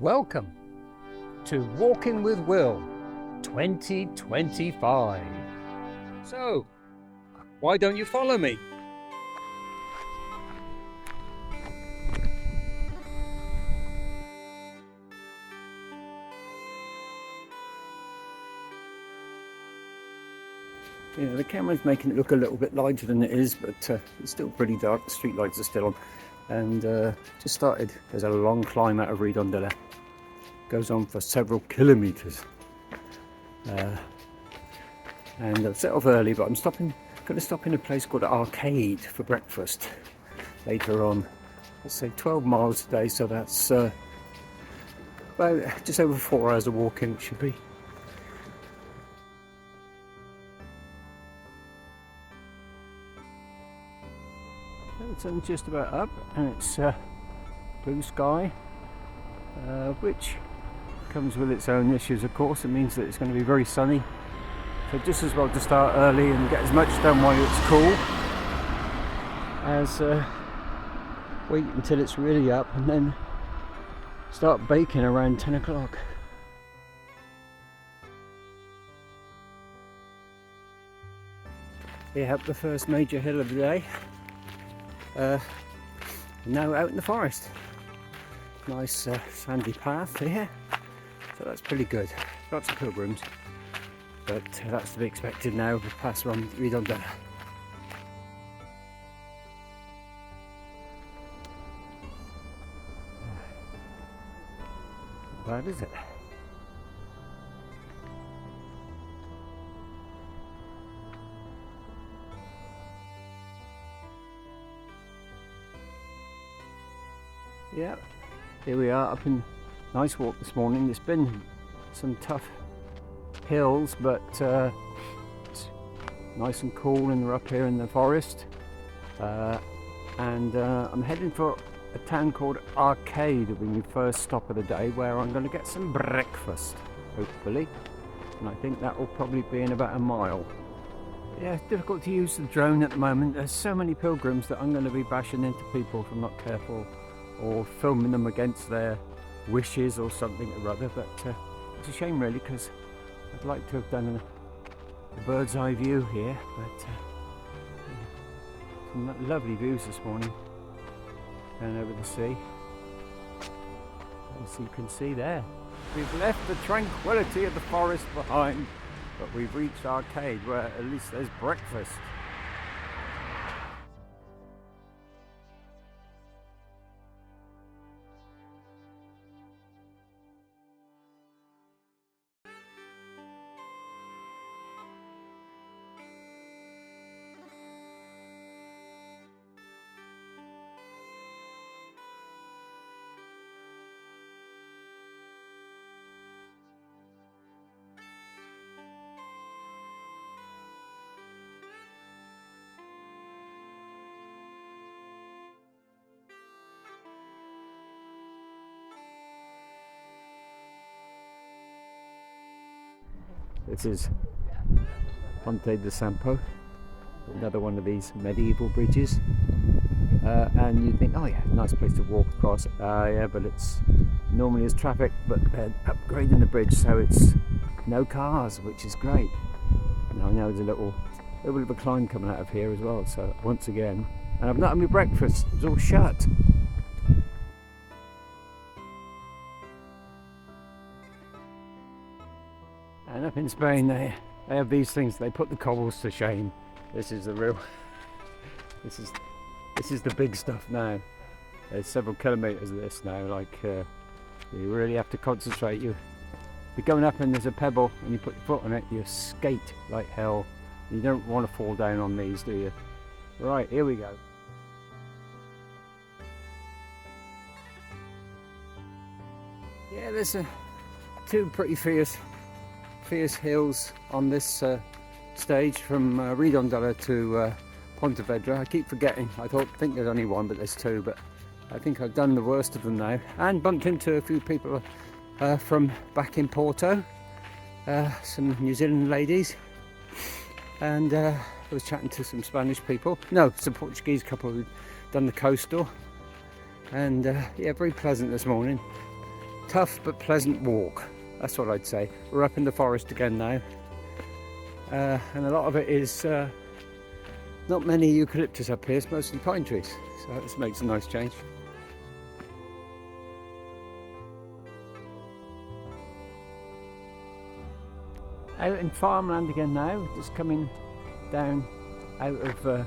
Welcome to Walking with Will 2025. So, why don't you follow me? Yeah, the camera's making it look a little bit lighter than it is, but it's still pretty dark. The street lights are still on. And just started. There's a long climb out of Redondela. Goes on for several kilometres. And I've set off early, but I'm going to stop in a place called Arcade for breakfast later on. Let's say 12 miles a day, so that's about just over 4 hours of walking, it should be. The sun's just about up, and it's blue sky, which comes with its own issues, of course. It means that it's going to be very sunny, so just as well to start early and get as much done while it's cool as wait until it's really up and then start baking around 10 o'clock. Here up the first major hill of the day. Now out in the forest. Nice sandy path here, so that's pretty good. Lots of pilgrims, but that's to be expected now. We'll pass on Redondela. Not bad, is it? Yeah, here we are up in nice walk this morning. There's been some tough hills, but it's nice and cool, and we're up here in the forest. And I'm heading for a town called Arcade, will be my first stop of the day, where I'm going to get some breakfast, hopefully. And I think that will probably be in about a mile. Yeah, it's difficult to use the drone at the moment. There's so many pilgrims that I'm going to be bashing into people if I'm not careful, or filming them against their wishes or something or other. But it's a shame really, because I'd like to have done a bird's eye view here, but some lovely views this morning down over the sea, as you can see there. We've left the tranquility of the forest behind, but we've reached Arcade, where at least there's breakfast. This is Ponte de Sampo, another one of these medieval bridges, and you think, oh yeah, nice place to walk across. Yeah, but it's normally is traffic, but they're upgrading the bridge so it's no cars, which is great. Now I know there's a little bit of a climb coming out of here as well, so once again, and I've not had my breakfast, it was all shut. And up in Spain they have these things, they put the cobbles to shame. This is the real, this is the big stuff now. There's several kilometres of this now, like you really have to concentrate. You're going up and there's a pebble and you put your foot on it, you skate like hell. You don't want to fall down on these, do you? Right, here we go. Yeah, there's two pretty fierce hills on this stage from Redondela to Pontevedra. I keep forgetting. I think there's only one, but there's two. But I think I've done the worst of them now, and bumped into a few people from back in Porto, some New Zealand ladies, and I was chatting to some Spanish people. No, some Portuguese couple who'd done the coastal, and yeah, very pleasant this morning. tough but pleasant walk. That's what I'd say. We're up in the forest again now. And a lot of it is not many eucalyptus up here, it's mostly pine trees. So this makes a nice change. Out in farmland again now, just coming down out of the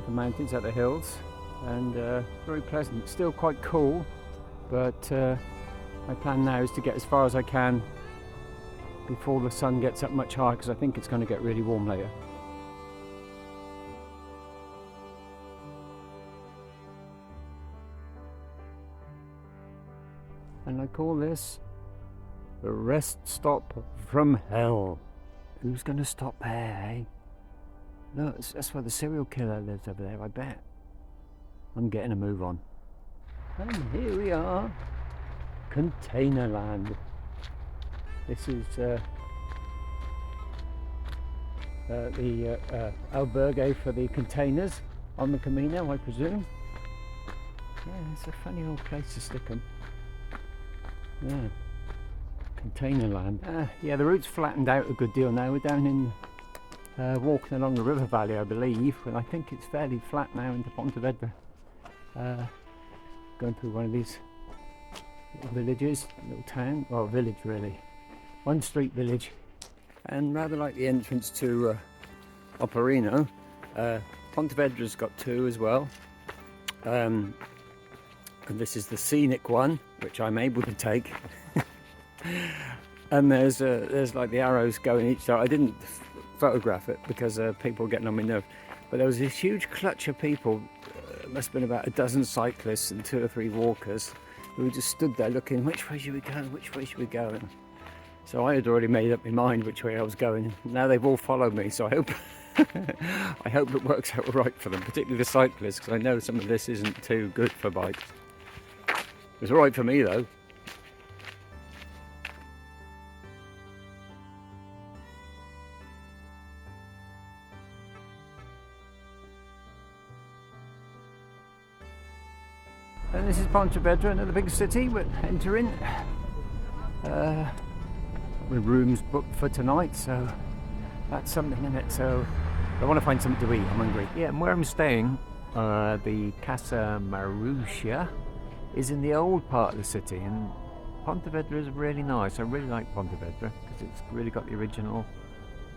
mountains, out of the hills, and very pleasant. Still quite cool, but my plan now is to get as far as I can before the sun gets up much higher, because I think it's going to get really warm later. And I call this the rest stop from hell. Who's going to stop there, eh? No, that's where the serial killer lives over there, I bet. I'm getting a move on. And here we are, container land. This is the albergue for the containers on the Camino, I presume. Yeah, it's a funny old place to stick them. Yeah, container land. Yeah, the route's flattened out a good deal now. We're down in walking along the river valley, I believe, and I think it's fairly flat now into Pontevedra. Going through one of these little villages, little town, well, village really, one street village, and rather like the entrance to Operino, Pontevedra's got two as well, and this is the scenic one, which I'm able to take. And there's like the arrows going each side. I didn't photograph it because people were getting on my nerve, but there was this huge clutch of people. It must have been about a dozen cyclists and 2 or 3 walkers who just stood there looking, which way should we go, which way should we go? And so I had already made up my mind which way I was going. Now they've all followed me, so I hope I hope it works out right for them, particularly the cyclists, because I know some of this isn't too good for bikes. It was all right for me though. And this is Pontevedra, another big city. We're entering with rooms booked for tonight, so that's something in it. So I want to find something to eat. I'm hungry. Yeah, and where I'm staying, the Casa Marussia, is in the old part of the city, and Pontevedra is really nice. I really like Pontevedra because it's really got the original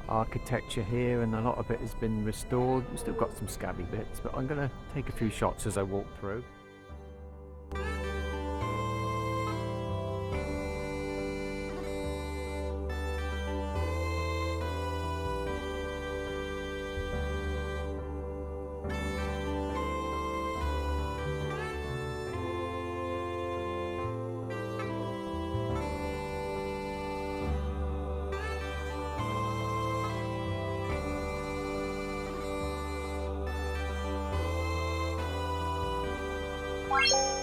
architecture here, and a lot of it has been restored. We've still got some scabby bits, but I'm going to take a few shots as I walk through. Bye.